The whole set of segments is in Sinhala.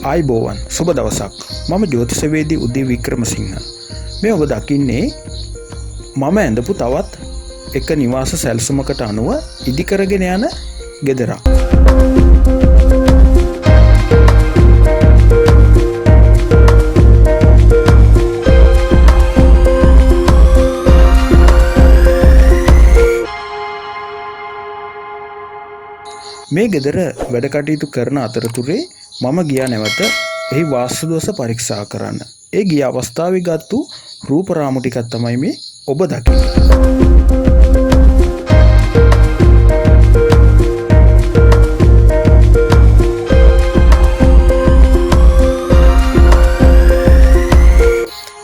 ආයිබෝවන් සුබ දවසක්. මම ජ්‍යොතිෂවේදී උදේ වික්‍රමසිංහ. මේ ඔබ දකින්නේ මම ඇඳපු තවත් එක නිවාස සැලසුමකට අනුව ඉදිකරගෙන යන ගෙදරක්. මේ ගෙදර වැඩ කටයුතු කරන අතරතුරේ මම ගියා නැවත එහි වාස්තු දෝෂ පරීක්ෂා කරන්න. ඒ ගිය අවස්ථාවේ ගත්තු රූප රාමු ටිකක් තමයි මේ ඔබ දකින්නේ.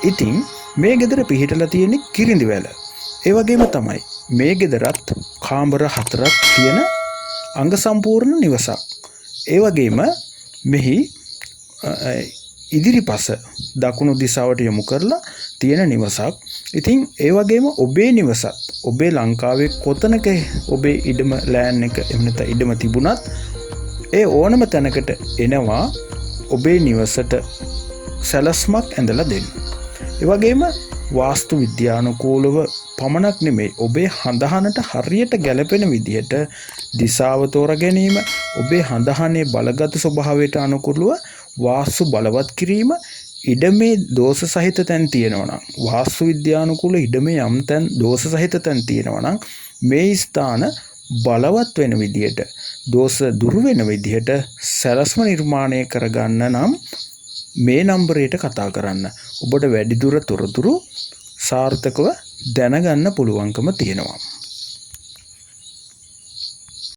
ඉතින් මේ ගෙදර පිහිටලා තියෙන්නේ කිරිඳිවැල. ඒ වගේම තමයි මේ ගෙදරත් කාමර 4ක් තියෙන අංග සම්පූර්ණ නිවසක්. ඒ වගේම මෙහි ඉදිරිපස දකුණු දිශාවට යොමු කරලා තියෙන නිවසක්. ඉතින් ඒ වගේම ඔබේ නිවසත් ඔබේ ලංකාවේ කොතනක ඔබේ ඉඩම ලෑන් එක එහෙම නැත්නම් ඉඩම තිබුණත් ඒ ඕනම තැනකට එනවා ඔබේ නිවසට සැලස්මක් ඇඳලා දෙන්න. ඒ වගේම වාස්තු විද්‍යානුකූලව පමණක් නෙමෙයි ඔබේ හඳහනට හරියට ගැලපෙන විදිහට දිශාව තෝරා ගැනීම, ඔබේ හඳහනේ බලගත් ස්වභාවයට අනුකූලව වාස්තු බලවත් කිරීම, ඉඩමේ දෝෂ සහිත තැන් තියෙනවා නම් වාස්තු විද්‍යානුකූල ඉඩමේ යම් තැන් දෝෂ සහිත තැන් තියෙනවා නම් මේ ස්ථාන බලවත් වෙන විදිහට, දෝෂ දුරු වෙන විදිහට සැලස්ම නිර්මාණය කරගන්න නම් මේ නම්බරයට කතා කරන්න. ඔබට වැඩිදුර තොරතුරු සාර්ථකව දැනගන්න පුළුවන්කම තියෙනවා.